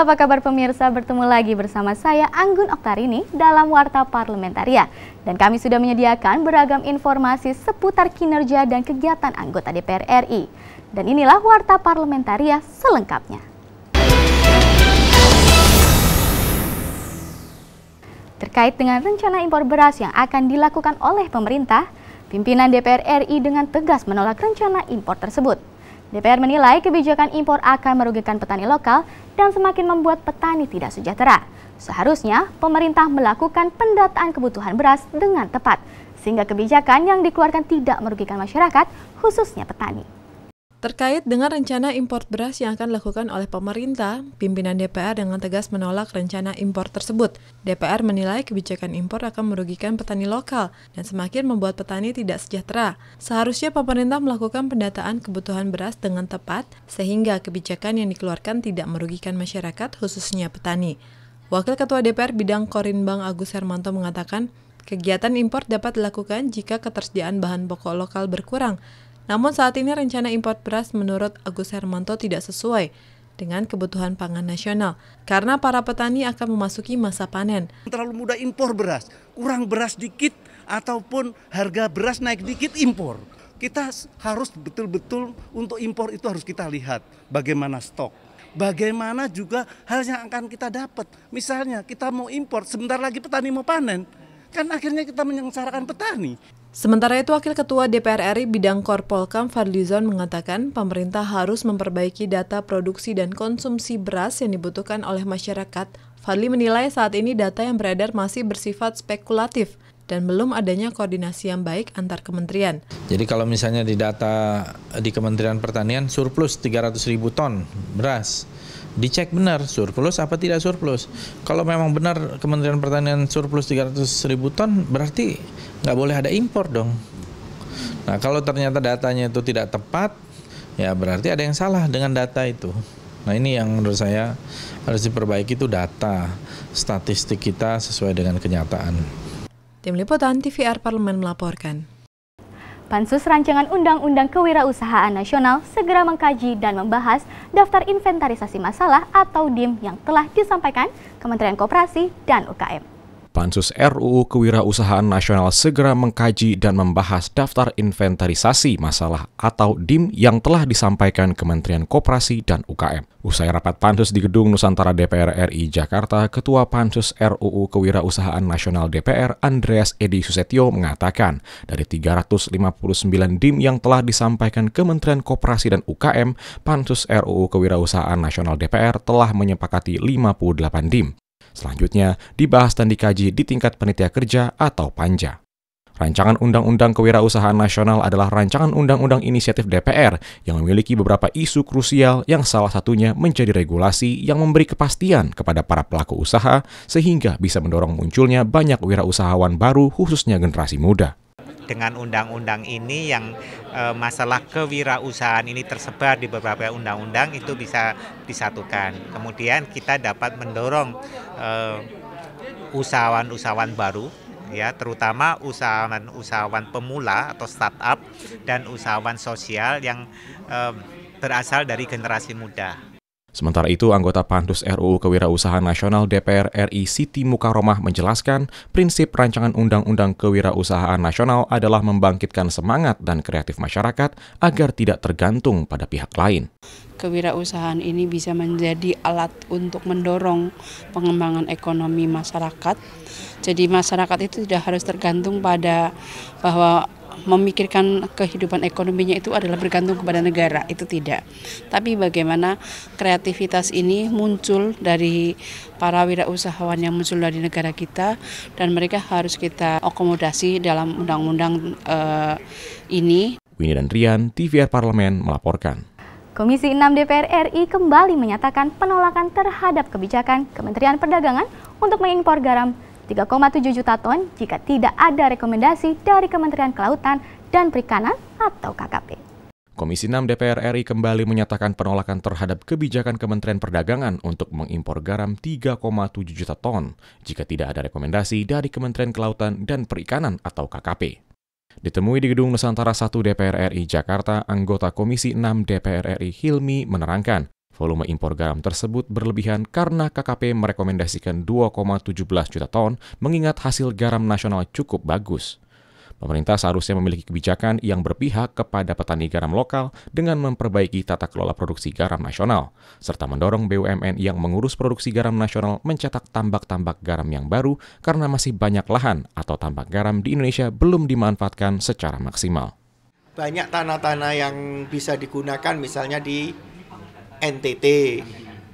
Halo, apa kabar pemirsa? Bertemu lagi bersama saya Anggun Oktarini dalam Warta Parlementaria. Dan kami sudah menyediakan beragam informasi seputar kinerja dan kegiatan anggota DPR RI. Dan inilah Warta Parlementaria selengkapnya. Terkait dengan rencana impor beras yang akan dilakukan oleh pemerintah, pimpinan DPR RI dengan tegas menolak rencana impor tersebut. DPR menilai kebijakan impor akan merugikan petani lokal dan semakin membuat petani tidak sejahtera. Seharusnya pemerintah melakukan pendataan kebutuhan beras dengan tepat, sehingga kebijakan yang dikeluarkan tidak merugikan masyarakat, khususnya petani. Terkait dengan rencana impor beras yang akan dilakukan oleh pemerintah, pimpinan DPR dengan tegas menolak rencana impor tersebut. DPR menilai kebijakan impor akan merugikan petani lokal dan semakin membuat petani tidak sejahtera. Seharusnya pemerintah melakukan pendataan kebutuhan beras dengan tepat, sehingga kebijakan yang dikeluarkan tidak merugikan masyarakat, khususnya petani. Wakil Ketua DPR Bidang Korinbang Agus Hermanto mengatakan, kegiatan impor dapat dilakukan jika ketersediaan bahan pokok lokal berkurang. Namun saat ini rencana impor beras menurut Agus Hermanto tidak sesuai dengan kebutuhan pangan nasional karena para petani akan memasuki masa panen. Terlalu mudah impor beras, kurang beras dikit ataupun harga beras naik dikit impor. Kita harus betul-betul untuk impor itu harus kita lihat bagaimana stok. Bagaimana juga hal yang akan kita dapat. Misalnya kita mau impor, sebentar lagi petani mau panen. Kan akhirnya kita menyengsarakan petani. Sementara itu, Wakil Ketua DPR RI Bidang Korpolkam Fadlizon mengatakan pemerintah harus memperbaiki data produksi dan konsumsi beras yang dibutuhkan oleh masyarakat. Fadli menilai saat ini data yang beredar masih bersifat spekulatif dan belum adanya koordinasi yang baik antar kementerian. Jadi kalau misalnya di data di Kementerian Pertanian surplus 300.000 ton beras, dicek benar surplus apa tidak surplus. Kalau memang benar Kementerian Pertanian surplus 300.000 ton, berarti nggak boleh ada impor dong. Nah, kalau ternyata datanya itu tidak tepat, ya berarti ada yang salah dengan data itu. Nah, ini yang menurut saya harus diperbaiki, itu data, statistik kita sesuai dengan kenyataan. Tim Liputan TVR Parlemen melaporkan. Pansus Rancangan Undang-Undang Kewirausahaan Nasional segera mengkaji dan membahas daftar inventarisasi masalah atau DIM yang telah disampaikan Kementerian Koperasi dan UKM. Pansus RUU Kewirausahaan Nasional segera mengkaji dan membahas daftar inventarisasi masalah atau DIM yang telah disampaikan Kementerian Koperasi dan UKM. Usai rapat Pansus di Gedung Nusantara DPR RI Jakarta, Ketua Pansus RUU Kewirausahaan Nasional DPR Andreas Edi Susetio mengatakan, dari 359 DIM yang telah disampaikan Kementerian Koperasi dan UKM, Pansus RUU Kewirausahaan Nasional DPR telah menyepakati 58 DIM. Selanjutnya, dibahas dan dikaji di tingkat panitia kerja atau panja. Rancangan Undang-Undang Kewirausahaan Nasional adalah rancangan undang-undang inisiatif DPR yang memiliki beberapa isu krusial yang salah satunya menjadi regulasi yang memberi kepastian kepada para pelaku usaha sehingga bisa mendorong munculnya banyak wirausahawan baru khususnya generasi muda. Dengan undang-undang ini yang masalah kewirausahaan ini tersebar di beberapa undang-undang itu bisa disatukan. Kemudian kita dapat mendorong usahawan-usahawan baru, ya, terutama usahawan pemula atau startup dan usahawan sosial yang berasal dari generasi muda. Sementara itu, anggota Pansus RUU Kewirausahaan Nasional DPR RI Siti Mukaromah menjelaskan prinsip rancangan Undang-Undang Kewirausahaan Nasional adalah membangkitkan semangat dan kreatif masyarakat agar tidak tergantung pada pihak lain. Kewirausahaan ini bisa menjadi alat untuk mendorong pengembangan ekonomi masyarakat. Jadi masyarakat itu tidak harus tergantung pada bahwa memikirkan kehidupan ekonominya itu adalah bergantung kepada negara, itu tidak. Tapi bagaimana kreativitas ini muncul dari para wirausahawan yang muncul dari negara kita dan mereka harus kita akomodasi dalam undang-undang ini. Winnie dan Rian, TVR Parlemen melaporkan. Komisi 6 DPR RI kembali menyatakan penolakan terhadap kebijakan Kementerian Perdagangan untuk mengimpor garam 3,7 juta ton jika tidak ada rekomendasi dari Kementerian Kelautan dan Perikanan atau KKP. Komisi 6 DPR RI kembali menyatakan penolakan terhadap kebijakan Kementerian Perdagangan untuk mengimpor garam 3,7 juta ton jika tidak ada rekomendasi dari Kementerian Kelautan dan Perikanan atau KKP. Ditemui di Gedung Nusantara 1 DPR RI Jakarta, anggota Komisi 6 DPR RI Hilmi menerangkan, Volume impor garam tersebut berlebihan karena KKP merekomendasikan 2,17 juta ton mengingat hasil garam nasional cukup bagus. Pemerintah seharusnya memiliki kebijakan yang berpihak kepada petani garam lokal dengan memperbaiki tata kelola produksi garam nasional, serta mendorong BUMN yang mengurus produksi garam nasional mencetak tambak-tambak garam yang baru karena masih banyak lahan atau tambak garam di Indonesia belum dimanfaatkan secara maksimal. Banyak tanah-tanah yang bisa digunakan misalnya di NTT,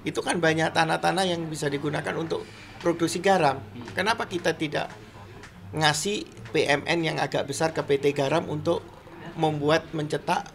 itu kan banyak tanah-tanah yang bisa digunakan untuk produksi garam. Kenapa kita tidak ngasih PMN yang agak besar ke PT Garam untuk mencetak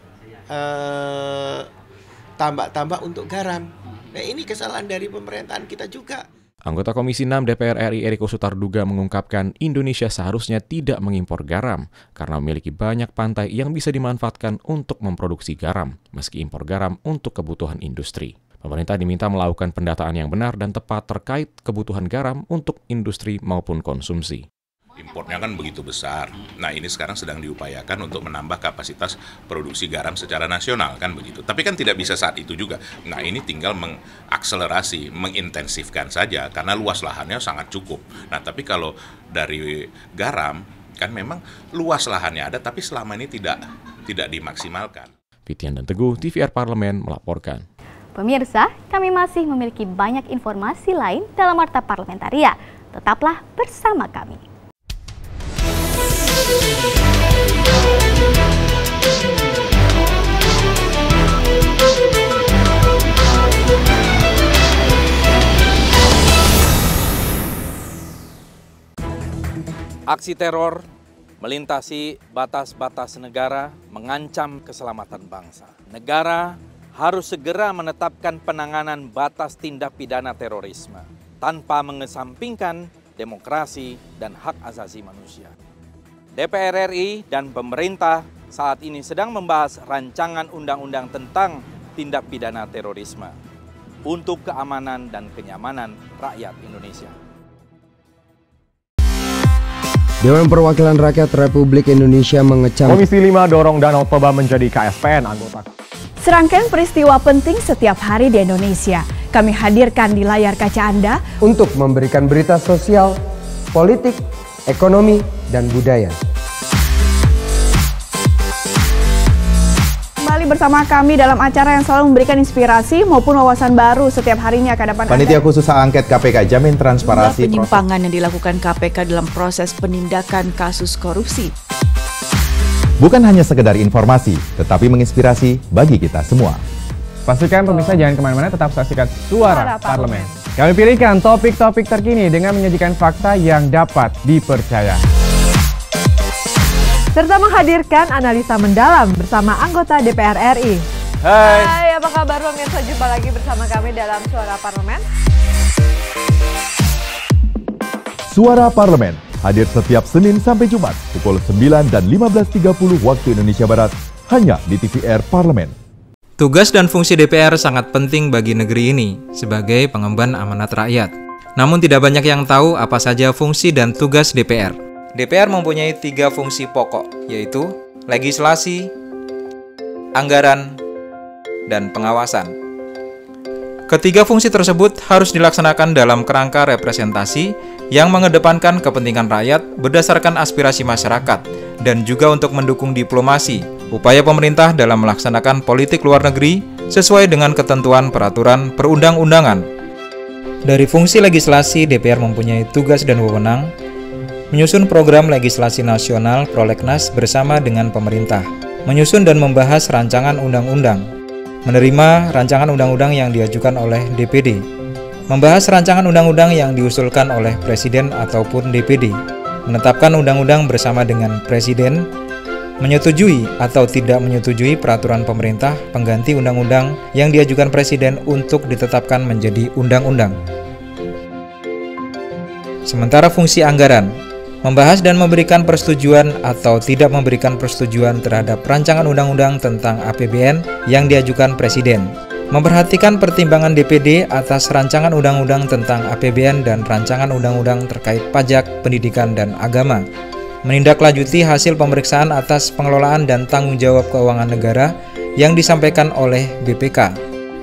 tambak-tambak untuk garam. Nah, ini kesalahan dari pemerintahan kita juga. Anggota Komisi 6 DPR RI Eriko Sutarduga mengungkapkan Indonesia seharusnya tidak mengimpor garam karena memiliki banyak pantai yang bisa dimanfaatkan untuk memproduksi garam, meski impor garam untuk kebutuhan industri. Pemerintah diminta melakukan pendataan yang benar dan tepat terkait kebutuhan garam untuk industri maupun konsumsi. Importnya kan begitu besar. Nah, ini sekarang sedang diupayakan untuk menambah kapasitas produksi garam secara nasional, kan begitu. Tapi kan tidak bisa saat itu juga. Nah, ini tinggal mengakselerasi, mengintensifkan saja karena luas lahannya sangat cukup. Nah, tapi kalau dari garam kan memang luas lahannya ada, tapi selama ini tidak dimaksimalkan. Fitian dan Teguh, TVR Parlemen melaporkan. Pemirsa, kami masih memiliki banyak informasi lain dalam Warta Parlamentaria. Tetaplah bersama kami. Aksi teror melintasi batas-batas negara mengancam keselamatan bangsa. Negara harus segera menetapkan penanganan batas tindak pidana terorisme tanpa mengesampingkan demokrasi dan hak asasi manusia. DPR RI dan pemerintah saat ini sedang membahas rancangan undang-undang tentang tindak pidana terorisme untuk keamanan dan kenyamanan rakyat Indonesia. Dewan Perwakilan Rakyat Republik Indonesia mengecam Komisi 5 dorong Danau Toba menjadi KSPN anggota. Serangkaian peristiwa penting setiap hari di Indonesia kami hadirkan di layar kaca Anda untuk memberikan berita sosial, politik, ekonomi, dan budaya. Kembali bersama kami dalam acara yang selalu memberikan inspirasi maupun wawasan baru setiap harinya ke depan. Panitia Khusus Hak Angket KPK jamin transparansi penyimpangan yang dilakukan KPK dalam proses penindakan kasus korupsi. Bukan hanya sekedar informasi, tetapi menginspirasi bagi kita semua. Pastikan pemirsa jangan kemana-mana, tetap saksikan Suara Parlemen. Kami pilihkan topik-topik terkini dengan menyajikan fakta yang dapat dipercaya. Serta menghadirkan analisa mendalam bersama anggota DPR RI. Hai, apa kabar pemirsa? Jumpa lagi bersama kami dalam Suara Parlemen. Suara Parlemen hadir setiap Senin sampai Jumat pukul 9 dan 15.30 waktu Indonesia Barat hanya di TVR Parlemen. Tugas dan fungsi DPR sangat penting bagi negeri ini sebagai pengemban amanat rakyat. Namun tidak banyak yang tahu apa saja fungsi dan tugas DPR. DPR mempunyai 3 fungsi pokok, yaitu legislasi, anggaran, dan pengawasan. Ketiga fungsi tersebut harus dilaksanakan dalam kerangka representasi yang mengedepankan kepentingan rakyat berdasarkan aspirasi masyarakat dan juga untuk mendukung diplomasi, upaya pemerintah dalam melaksanakan politik luar negeri sesuai dengan ketentuan peraturan perundang-undangan. Dari fungsi legislasi, DPR mempunyai tugas dan wewenang menyusun program legislasi nasional Prolegnas bersama dengan pemerintah, menyusun dan membahas rancangan undang-undang, menerima rancangan undang-undang yang diajukan oleh DPD, membahas rancangan undang-undang yang diusulkan oleh Presiden ataupun DPD, menetapkan undang-undang bersama dengan Presiden, menyetujui atau tidak menyetujui peraturan pemerintah pengganti undang-undang yang diajukan Presiden untuk ditetapkan menjadi undang-undang. Sementara fungsi anggaran, membahas dan memberikan persetujuan atau tidak memberikan persetujuan terhadap rancangan undang-undang tentang APBN yang diajukan Presiden, memperhatikan pertimbangan DPD atas rancangan undang-undang tentang APBN dan rancangan undang-undang terkait pajak, pendidikan, dan agama, menindaklanjuti hasil pemeriksaan atas pengelolaan dan tanggung jawab keuangan negara yang disampaikan oleh BPK,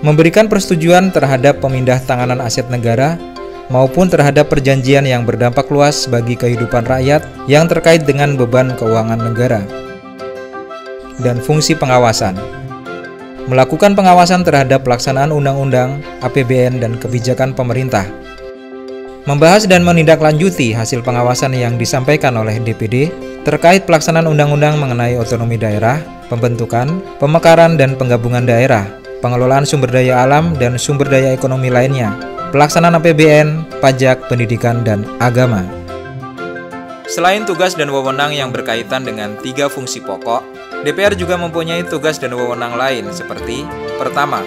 memberikan persetujuan terhadap pemindah tanganan aset negara maupun terhadap perjanjian yang berdampak luas bagi kehidupan rakyat yang terkait dengan beban keuangan negara. Dan fungsi pengawasan, melakukan pengawasan terhadap pelaksanaan undang-undang, APBN, dan kebijakan pemerintah. Membahas dan menindaklanjuti hasil pengawasan yang disampaikan oleh DPD terkait pelaksanaan undang-undang mengenai otonomi daerah, pembentukan, pemekaran dan penggabungan daerah, pengelolaan sumber daya alam dan sumber daya ekonomi lainnya, pelaksanaan APBN, pajak, pendidikan, dan agama. Selain tugas dan wewenang yang berkaitan dengan 3 fungsi pokok, DPR juga mempunyai tugas dan wewenang lain seperti: pertama,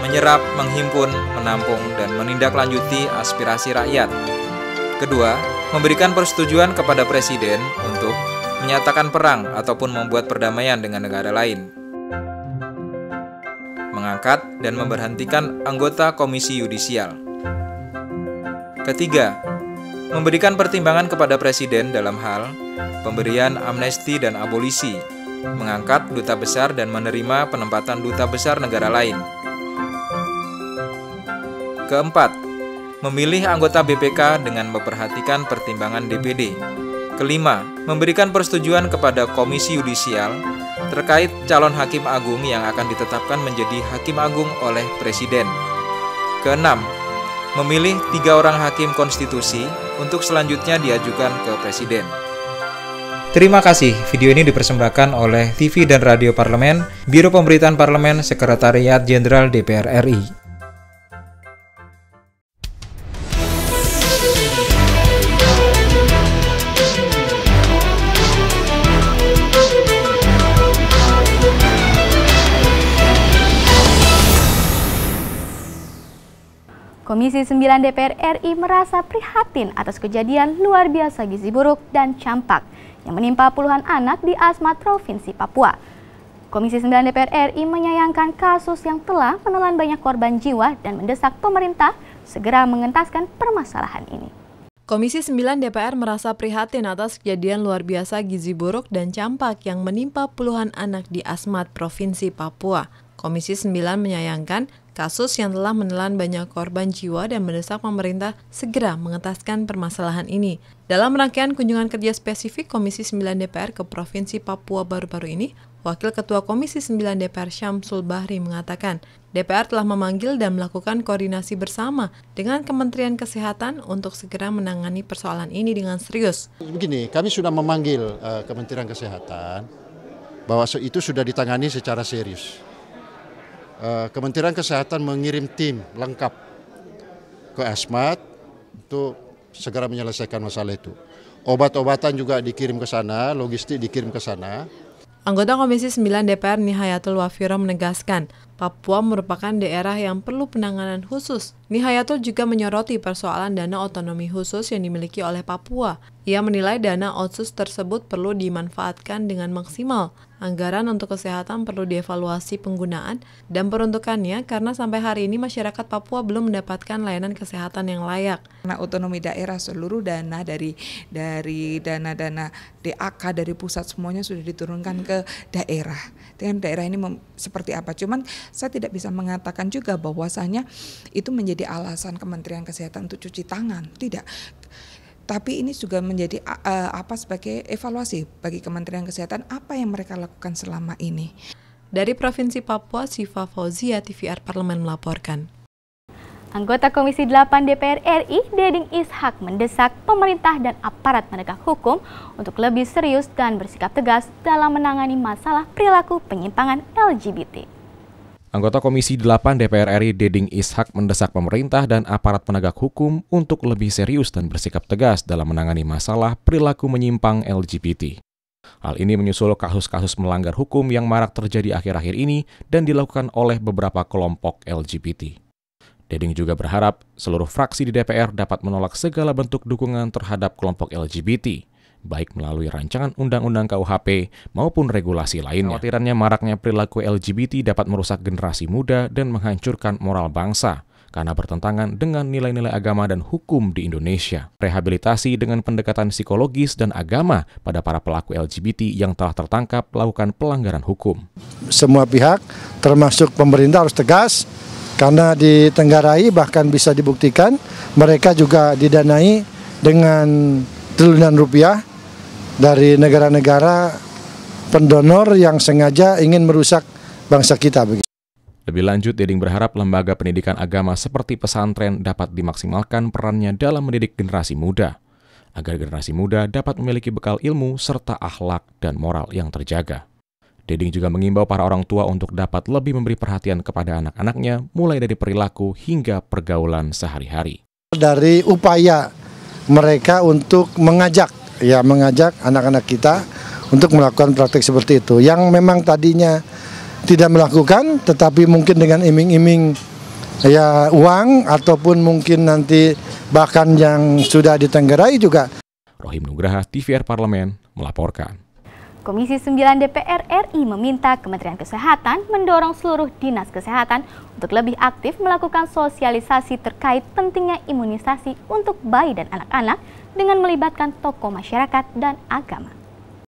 menyerap, menghimpun, menampung, dan menindaklanjuti aspirasi rakyat. Kedua, memberikan persetujuan kepada Presiden untuk menyatakan perang ataupun membuat perdamaian dengan negara lain. Mengangkat dan memberhentikan anggota Komisi Yudisial. Ketiga, memberikan pertimbangan kepada Presiden dalam hal pemberian amnesti dan abolisi, mengangkat duta besar dan menerima penempatan duta besar negara lain. Keempat, memilih anggota BPK dengan memperhatikan pertimbangan DPD. Kelima, memberikan persetujuan kepada Komisi Yudisial terkait calon Hakim Agung yang akan ditetapkan menjadi Hakim Agung oleh Presiden. Keenam, memilih 3 orang Hakim Konstitusi untuk selanjutnya diajukan ke Presiden. Terima kasih, video ini dipersembahkan oleh TV dan Radio Parlemen, Biro Pemberitaan Parlemen, Sekretariat Jenderal DPR RI. Komisi 9 DPR RI merasa prihatin atas kejadian luar biasa gizi buruk dan campak yang menimpa puluhan anak di Asmat, Provinsi Papua. Komisi 9 DPR RI menyayangkan kasus yang telah menelan banyak korban jiwa dan mendesak pemerintah segera mengentaskan permasalahan ini. Komisi 9 DPR merasa prihatin atas kejadian luar biasa gizi buruk dan campak yang menimpa puluhan anak di Asmat, Provinsi Papua. Komisi 9 menyayangkan kasus yang telah menelan banyak korban jiwa dan mendesak pemerintah segera mengentaskan permasalahan ini. Dalam rangkaian kunjungan kerja spesifik Komisi 9 DPR ke Provinsi Papua baru-baru ini, Wakil Ketua Komisi 9 DPR Syamsul Bahri mengatakan, DPR telah memanggil dan melakukan koordinasi bersama dengan Kementerian Kesehatan untuk segera menangani persoalan ini dengan serius. Begini, kami sudah memanggil Kementerian Kesehatan bahwa itu sudah ditangani secara serius. Kementerian Kesehatan mengirim tim lengkap ke Asmat untuk segera menyelesaikan masalah itu. Obat-obatan juga dikirim ke sana, logistik dikirim ke sana. Anggota Komisi 9 DPR Nihayatul Wafiro menegaskan, Papua merupakan daerah yang perlu penanganan khusus. Nihayatul juga menyoroti persoalan dana otonomi khusus yang dimiliki oleh Papua. Ia menilai dana otsus tersebut perlu dimanfaatkan dengan maksimal. Anggaran untuk kesehatan perlu dievaluasi penggunaan dan peruntukannya karena sampai hari ini masyarakat Papua belum mendapatkan layanan kesehatan yang layak. Karena otonomi daerah, seluruh dana dari dana-dana DAK dari pusat semuanya sudah diturunkan ke daerah. Dengan daerah ini seperti apa? Cuman saya tidak bisa mengatakan juga bahwasanya itu menjadi alasan Kementerian Kesehatan untuk cuci tangan, tidak. Tapi ini juga menjadi sebagai evaluasi bagi Kementerian Kesehatan apa yang mereka lakukan selama ini. Dari Provinsi Papua, Siva Fauzia, TVR Parlemen melaporkan. Anggota Komisi 8 DPR RI, Deding Ishak, mendesak pemerintah dan aparat penegak hukum untuk lebih serius dan bersikap tegas dalam menangani masalah perilaku penyimpangan LGBT. Anggota Komisi 8 DPR RI Deding Ishak mendesak pemerintah dan aparat penegak hukum untuk lebih serius dan bersikap tegas dalam menangani masalah perilaku menyimpang LGBT. Hal ini menyusul kasus-kasus melanggar hukum yang marak terjadi akhir-akhir ini dan dilakukan oleh beberapa kelompok LGBT. Deding juga berharap seluruh fraksi di DPR dapat menolak segala bentuk dukungan terhadap kelompok LGBT, baik melalui rancangan undang-undang KUHP maupun regulasi lainnya. Khawatirannya maraknya perilaku LGBT dapat merusak generasi muda dan menghancurkan moral bangsa karena bertentangan dengan nilai-nilai agama dan hukum di Indonesia. Rehabilitasi dengan pendekatan psikologis dan agama pada para pelaku LGBT yang telah tertangkap melakukan pelanggaran hukum. Semua pihak termasuk pemerintah harus tegas Karena di Tenggarai bahkan bisa dibuktikan mereka juga didanai dengan triliunan rupiah dari negara-negara pendonor yang sengaja ingin merusak bangsa kita. Lebih lanjut, Deding berharap lembaga pendidikan agama seperti pesantren dapat dimaksimalkan perannya dalam mendidik generasi muda, agar generasi muda dapat memiliki bekal ilmu serta akhlak dan moral yang terjaga. Deding juga mengimbau para orang tua untuk dapat lebih memberi perhatian kepada anak-anaknya, mulai dari perilaku hingga pergaulan sehari-hari. Dari upaya mereka untuk mengajak anak-anak kita untuk melakukan praktek seperti itu, yang memang tadinya tidak melakukan, tetapi mungkin dengan iming-iming uang ataupun mungkin nanti bahkan yang sudah ditenggerai juga. Rohim Nugraha, TVR Parlemen, melaporkan. Komisi 9 DPR RI meminta Kementerian Kesehatan mendorong seluruh dinas kesehatan untuk lebih aktif melakukan sosialisasi terkait pentingnya imunisasi untuk bayi dan anak-anak dengan melibatkan tokoh masyarakat dan agama.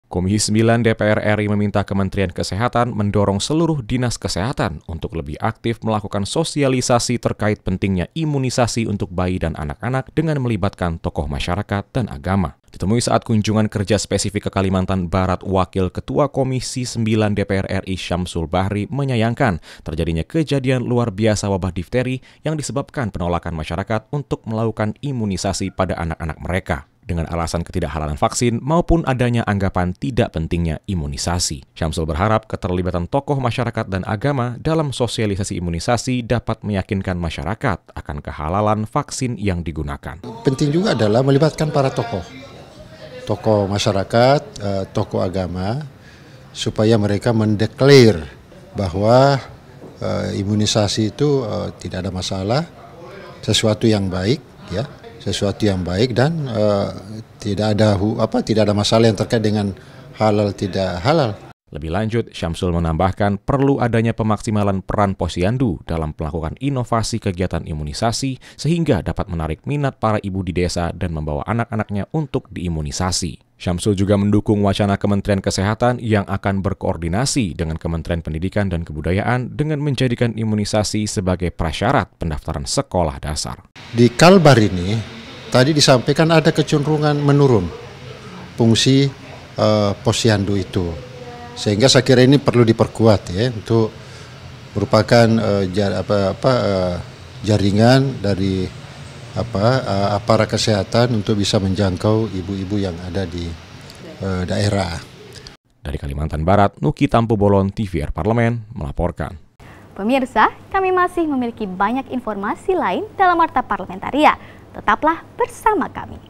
Komisi 9 DPR RI meminta Kementerian Kesehatan mendorong seluruh dinas kesehatan untuk lebih aktif melakukan sosialisasi terkait pentingnya imunisasi untuk bayi dan anak-anak dengan melibatkan tokoh masyarakat dan agama. Ditemui saat kunjungan kerja spesifik ke Kalimantan Barat, Wakil Ketua Komisi 9 DPR RI Syamsul Bahri menyayangkan terjadinya kejadian luar biasa wabah difteri yang disebabkan penolakan masyarakat untuk melakukan imunisasi pada anak-anak mereka, dengan alasan ketidakhalalan vaksin maupun adanya anggapan tidak pentingnya imunisasi. Syamsul berharap keterlibatan tokoh masyarakat dan agama dalam sosialisasi imunisasi dapat meyakinkan masyarakat akan kehalalan vaksin yang digunakan. Penting juga adalah melibatkan para tokoh masyarakat, tokoh agama, supaya mereka mendeklar bahwa imunisasi itu tidak ada masalah, sesuatu yang baik, ya. Sesuatu yang baik dan tidak ada masalah yang terkait dengan halal tidak halal. Lebih lanjut, Syamsul menambahkan perlu adanya pemaksimalan peran posyandu dalam melakukan inovasi kegiatan imunisasi sehingga dapat menarik minat para ibu di desa dan membawa anak-anaknya untuk diimunisasi. Syamsul juga mendukung wacana Kementerian Kesehatan yang akan berkoordinasi dengan Kementerian Pendidikan dan Kebudayaan dengan menjadikan imunisasi sebagai prasyarat pendaftaran sekolah dasar. Di Kalbar ini tadi disampaikan ada kecenderungan menurun fungsi posyandu itu, sehingga saya kira ini perlu diperkuat ya, untuk merupakan jaringan dari aparat kesehatan untuk bisa menjangkau ibu-ibu yang ada di daerah. Dari Kalimantan Barat, Nuki Tampu Bolon, TVR Parlemen melaporkan. Pemirsa, kami masih memiliki banyak informasi lain dalam Warta Parlamentaria. Tetaplah bersama kami.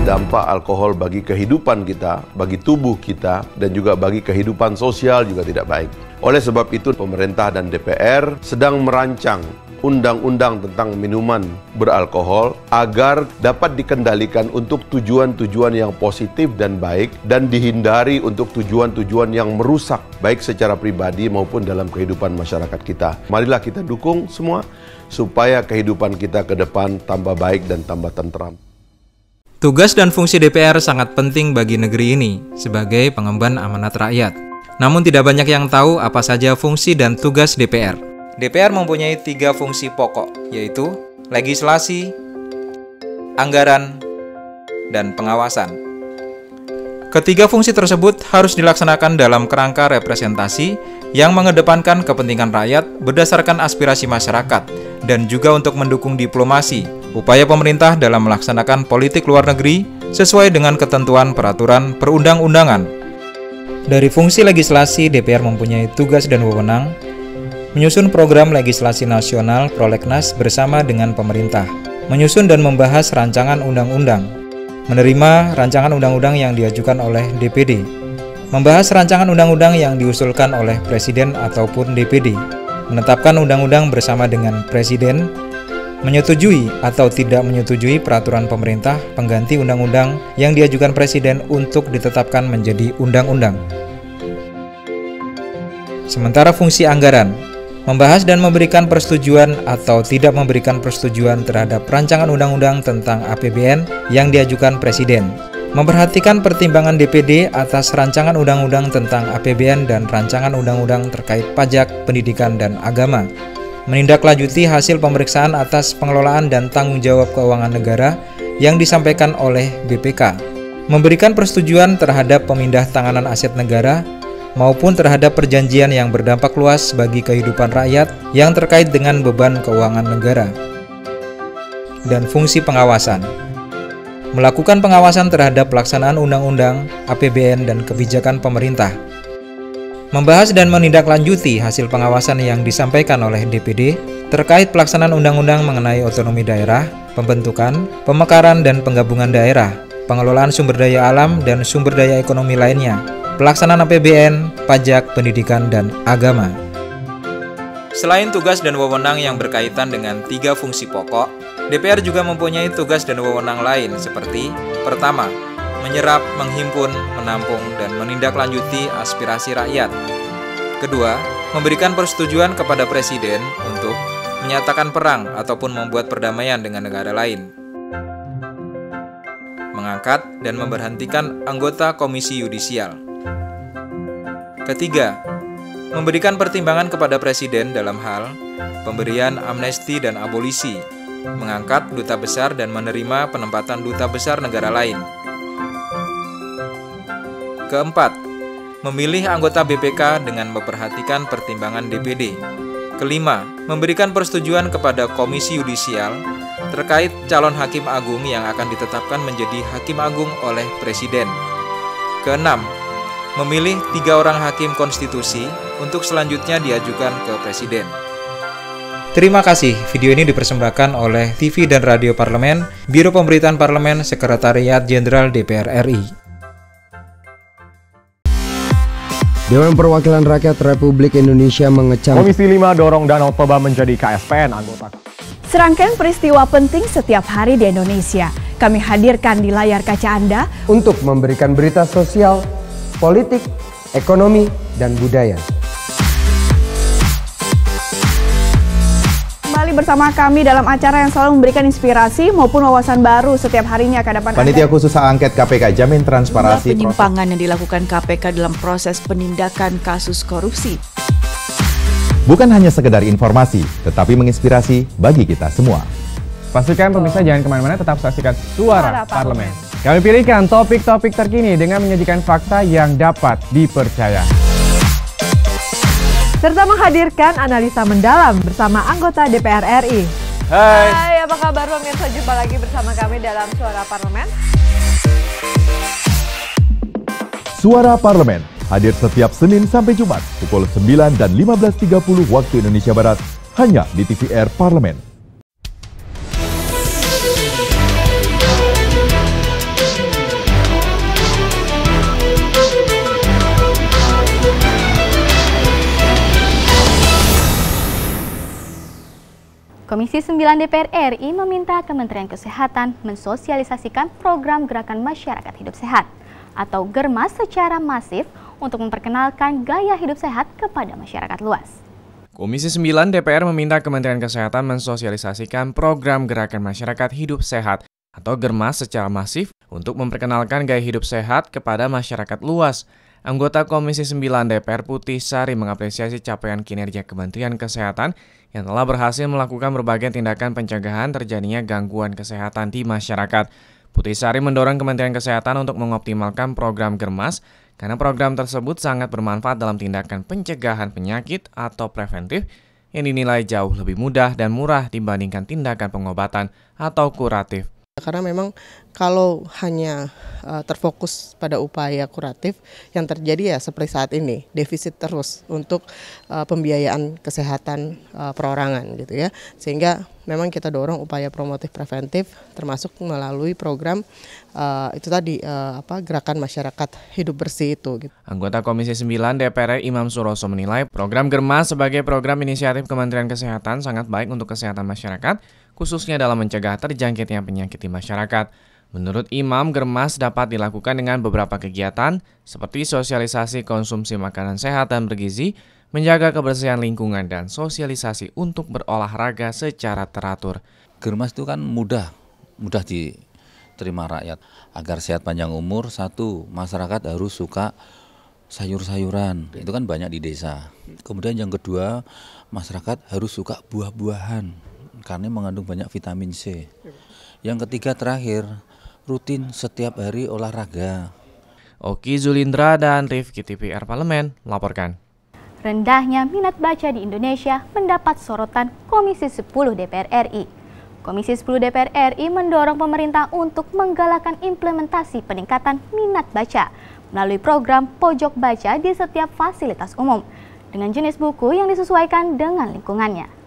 Dampak alkohol bagi kehidupan kita, bagi tubuh kita, dan juga bagi kehidupan sosial juga tidak baik. Oleh sebab itu, pemerintah dan DPR sedang merancang undang-undang tentang minuman beralkohol agar dapat dikendalikan untuk tujuan-tujuan yang positif dan baik dan dihindari untuk tujuan-tujuan yang merusak baik secara pribadi maupun dalam kehidupan masyarakat kita. Marilah kita dukung semua supaya kehidupan kita ke depan tambah baik dan tambah tentram. Tugas dan fungsi DPR sangat penting bagi negeri ini sebagai pengemban amanat rakyat. Namun tidak banyak yang tahu apa saja fungsi dan tugas DPR. DPR mempunyai 3 fungsi pokok, yaitu legislasi, anggaran, dan pengawasan. Ketiga fungsi tersebut harus dilaksanakan dalam kerangka representasi yang mengedepankan kepentingan rakyat berdasarkan aspirasi masyarakat dan juga untuk mendukung diplomasi, upaya pemerintah dalam melaksanakan politik luar negeri sesuai dengan ketentuan peraturan perundang-undangan. Dari fungsi legislasi, DPR mempunyai tugas dan wewenang menyusun program legislasi nasional Prolegnas bersama dengan pemerintah, menyusun dan membahas rancangan undang-undang, menerima rancangan undang-undang yang diajukan oleh DPD, membahas rancangan undang-undang yang diusulkan oleh Presiden ataupun DPD, menetapkan undang-undang bersama dengan Presiden, menyetujui atau tidak menyetujui peraturan pemerintah pengganti undang-undang yang diajukan Presiden untuk ditetapkan menjadi undang-undang. Sementara fungsi anggaran, membahas dan memberikan persetujuan atau tidak memberikan persetujuan terhadap rancangan undang-undang tentang APBN yang diajukan Presiden, memperhatikan pertimbangan DPD atas rancangan undang-undang tentang APBN dan rancangan undang-undang terkait pajak, pendidikan, dan agama, menindaklanjuti hasil pemeriksaan atas pengelolaan dan tanggung jawab keuangan negara yang disampaikan oleh BPK, memberikan persetujuan terhadap pemindah tanganan aset negara maupun terhadap perjanjian yang berdampak luas bagi kehidupan rakyat yang terkait dengan beban keuangan negara. Dan fungsi pengawasan, melakukan pengawasan terhadap pelaksanaan undang-undang, APBN, dan kebijakan pemerintah, membahas dan menindaklanjuti hasil pengawasan yang disampaikan oleh DPD terkait pelaksanaan undang-undang mengenai otonomi daerah, pembentukan, pemekaran dan penggabungan daerah, pengelolaan sumber daya alam dan sumber daya ekonomi lainnya, pelaksanaan APBN, pajak, pendidikan, dan agama. Selain tugas dan wewenang yang berkaitan dengan 3 fungsi pokok, DPR juga mempunyai tugas dan wewenang lain seperti: pertama, menyerap, menghimpun, menampung, dan menindaklanjuti aspirasi rakyat. Kedua, memberikan persetujuan kepada Presiden untuk menyatakan perang ataupun membuat perdamaian dengan negara lain. Mengangkat dan memberhentikan anggota Komisi Yudisial. Ketiga, memberikan pertimbangan kepada Presiden dalam hal pemberian amnesti dan abolisi, mengangkat duta besar dan menerima penempatan duta besar negara lain. Keempat, memilih anggota BPK dengan memperhatikan pertimbangan DPD. Kelima, memberikan persetujuan kepada Komisi Yudisial terkait calon hakim agung yang akan ditetapkan menjadi hakim agung oleh Presiden. Keenam, memilih 3 orang hakim konstitusi untuk selanjutnya diajukan ke Presiden. Terima kasih. Video ini dipersembahkan oleh TV dan Radio Parlemen, Biro Pemberitaan Parlemen, Sekretariat Jenderal DPR RI. Dewan Perwakilan Rakyat Republik Indonesia mengecam Komisi 5 dorong Danau Toba menjadi KSPN anggota. Serangkaian peristiwa penting setiap hari di Indonesia kami hadirkan di layar kaca Anda untuk memberikan berita sosial, politik, ekonomi, dan budaya. Kembali bersama kami dalam acara yang selalu memberikan inspirasi maupun wawasan baru setiap harinya ke depan. Panitia Khusus Hak Angket KPK jamin transparansi penyimpangan yang dilakukan KPK dalam proses penindakan kasus korupsi. Bukan hanya sekedar informasi, tetapi menginspirasi bagi kita semua. Pastikan pemirsa jangan kemana-mana, tetap saksikan Suara Parlemen. Kami pilihkan topik-topik terkini dengan menyajikan fakta yang dapat dipercaya. Serta menghadirkan analisa mendalam bersama anggota DPR RI. Hai, apa kabar pemirsa? Jumpa lagi bersama kami dalam Suara Parlemen. Suara Parlemen hadir setiap Senin sampai Jumat pukul 9 dan 15.30 waktu Indonesia Barat hanya di TVR Parlemen. Komisi 9 DPR RI meminta Kementerian Kesehatan mensosialisasikan program Gerakan Masyarakat Hidup Sehat atau GERMAS secara masif untuk memperkenalkan gaya hidup sehat kepada masyarakat luas. Komisi 9 DPR meminta Kementerian Kesehatan mensosialisasikan program Gerakan Masyarakat Hidup Sehat atau GERMAS secara masif untuk memperkenalkan gaya hidup sehat kepada masyarakat luas. Anggota Komisi 9 DPR Putih Sari mengapresiasi capaian kinerja Kementerian Kesehatan yang telah berhasil melakukan berbagai tindakan pencegahan terjadinya gangguan kesehatan di masyarakat. Putih Sari mendorong Kementerian Kesehatan untuk mengoptimalkan program GERMAS karena program tersebut sangat bermanfaat dalam tindakan pencegahan penyakit atau preventif yang dinilai jauh lebih mudah dan murah dibandingkan tindakan pengobatan atau kuratif. Karena memang kalau hanya terfokus pada upaya kuratif, yang terjadi ya seperti saat ini, defisit terus untuk pembiayaan kesehatan perorangan gitu ya. Sehingga memang kita dorong upaya promotif preventif termasuk melalui program itu tadi Gerakan Masyarakat Hidup Bersih itu gitu. Anggota Komisi 9 DPR Imam Suroso menilai program GERMAS sebagai program inisiatif Kementerian Kesehatan sangat baik untuk kesehatan masyarakat, khususnya dalam mencegah terjangkitnya penyakit di masyarakat. Menurut Imam, GERMAS dapat dilakukan dengan beberapa kegiatan seperti sosialisasi konsumsi makanan sehat dan bergizi, menjaga kebersihan lingkungan, dan sosialisasi untuk berolahraga secara teratur. Germas itu kan mudah diterima rakyat. Agar sehat panjang umur, satu, masyarakat harus suka sayur-sayuran, itu kan banyak di desa. Kemudian yang kedua, masyarakat harus suka buah-buahan, karena mengandung banyak vitamin C. Yang ketiga terakhir, rutin setiap hari olahraga. Oki Zulindra dan Rifki TVR Parlemen melaporkan. Rendahnya minat baca di Indonesia mendapat sorotan Komisi 10 DPR RI. Komisi 10 DPR RI mendorong pemerintah untuk menggalakkan implementasi peningkatan minat baca melalui program pojok baca di setiap fasilitas umum dengan jenis buku yang disesuaikan dengan lingkungannya.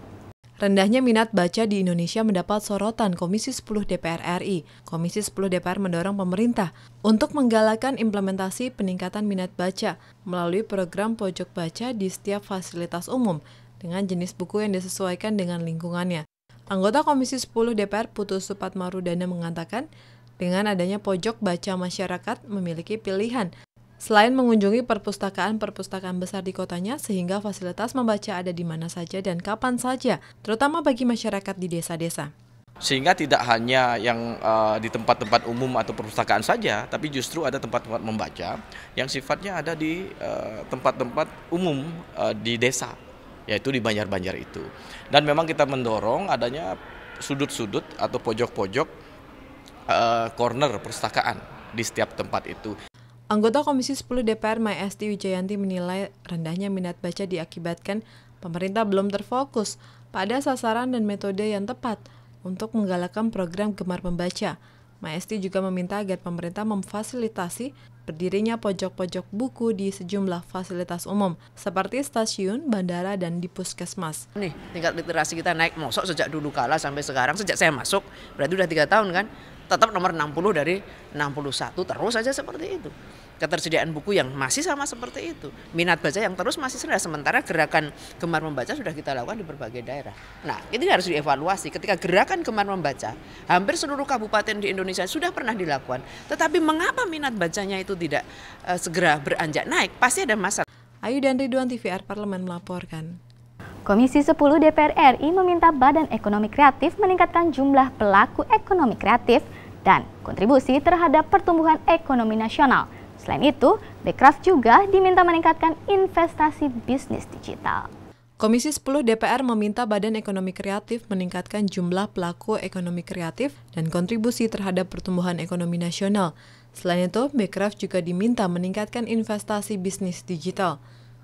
Rendahnya minat baca di Indonesia mendapat sorotan Komisi 10 DPR RI. Komisi 10 DPR mendorong pemerintah untuk menggalakkan implementasi peningkatan minat baca melalui program pojok baca di setiap fasilitas umum dengan jenis buku yang disesuaikan dengan lingkungannya. Anggota Komisi 10 DPR Putu Supatmarudana mengatakan, dengan adanya pojok baca masyarakat memiliki pilihan selain mengunjungi perpustakaan-perpustakaan besar di kotanya, sehingga fasilitas membaca ada di mana saja dan kapan saja, terutama bagi masyarakat di desa-desa. Sehingga tidak hanya yang di tempat-tempat umum atau perpustakaan saja, tapi justru ada tempat-tempat membaca yang sifatnya ada di tempat-tempat umum di desa, yaitu di Banjar-Banjar itu. Dan memang kita mendorong adanya sudut-sudut atau pojok-pojok corner perpustakaan di setiap tempat itu. Anggota Komisi 10 DPR Mayesti Wijayanti menilai rendahnya minat baca diakibatkan pemerintah belum terfokus pada sasaran dan metode yang tepat untuk menggalakkan program Gemar Membaca. Mayesti juga meminta agar pemerintah memfasilitasi berdirinya pojok-pojok buku di sejumlah fasilitas umum seperti stasiun, bandara, dan di puskesmas. Nih, tingkat literasi kita naik mosok sejak dulu kala sampai sekarang, sejak saya masuk, berarti udah 3 tahun kan, tetap nomor 60 dari 61, terus saja seperti itu. Ketersediaan buku yang masih sama seperti itu. Minat baca yang terus masih rendah, sementara gerakan Gemar Membaca sudah kita lakukan di berbagai daerah. Nah, ini harus dievaluasi. Ketika gerakan Gemar Membaca, hampir seluruh kabupaten di Indonesia sudah pernah dilakukan. Tetapi mengapa minat bacanya itu tidak segera beranjak naik? Pasti ada masalah. Ayu dan Ridwan TVR Parlemen melaporkan. Komisi 10 DPR RI meminta Badan Ekonomi Kreatif meningkatkan jumlah pelaku ekonomi kreatif dan kontribusi terhadap pertumbuhan ekonomi nasional. Selain itu, Bekraf juga diminta meningkatkan investasi bisnis digital. Komisi 10 DPR meminta Badan Ekonomi Kreatif meningkatkan jumlah pelaku ekonomi kreatif dan kontribusi terhadap pertumbuhan ekonomi nasional. Selain itu, Bekraf juga diminta meningkatkan investasi bisnis digital.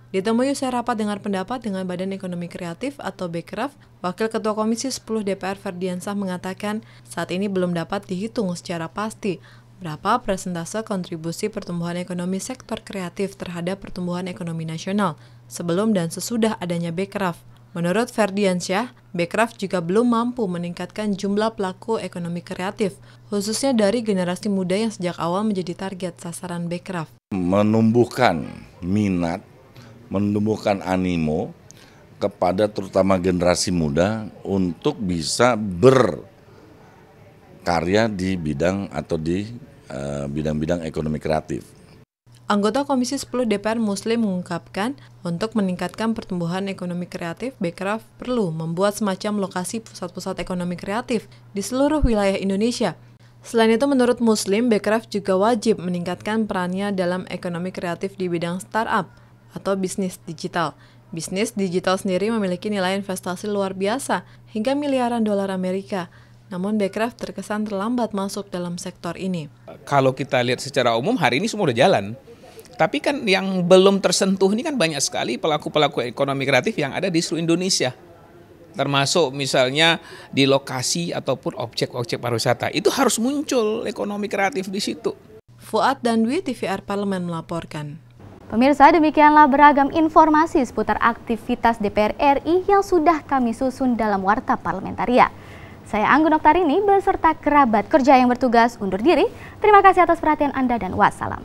Ditemui usai rapat dengar pendapat dengan Badan Ekonomi Kreatif atau Bekraf, Wakil Ketua Komisi 10 DPR Ferdiansah mengatakan saat ini belum dapat dihitung secara pasti berapa persentase kontribusi pertumbuhan ekonomi sektor kreatif terhadap pertumbuhan ekonomi nasional sebelum dan sesudah adanya Bekraf. Menurut Ferdiansyah, Bekraf juga belum mampu meningkatkan jumlah pelaku ekonomi kreatif, khususnya dari generasi muda yang sejak awal menjadi target sasaran Bekraf. Menumbuhkan minat, menumbuhkan animo kepada terutama generasi muda untuk bisa berkarya di bidang atau di bidang-bidang ekonomi kreatif. Anggota Komisi 10 DPR Muslim mengungkapkan untuk meningkatkan pertumbuhan ekonomi kreatif, Bekraf perlu membuat semacam lokasi pusat-pusat ekonomi kreatif di seluruh wilayah Indonesia. Selain itu, menurut Muslim, Bekraf juga wajib meningkatkan perannya dalam ekonomi kreatif di bidang startup atau bisnis digital. Bisnis digital sendiri memiliki nilai investasi luar biasa hingga miliaran dolar Amerika. Namun Bekraf terkesan terlambat masuk dalam sektor ini. Kalau kita lihat secara umum hari ini semua udah jalan. Tapi kan yang belum tersentuh ini kan banyak sekali pelaku-pelaku ekonomi kreatif yang ada di seluruh Indonesia. Termasuk misalnya di lokasi ataupun objek-objek pariwisata. Itu harus muncul ekonomi kreatif di situ. Fuad dan Dwi TVR Parlemen melaporkan. Pemirsa, demikianlah beragam informasi seputar aktivitas DPR RI yang sudah kami susun dalam Warta Parlamentaria. Saya Anggun Oktarini beserta kerabat kerja yang bertugas undur diri. Terima kasih atas perhatian Anda dan wassalam.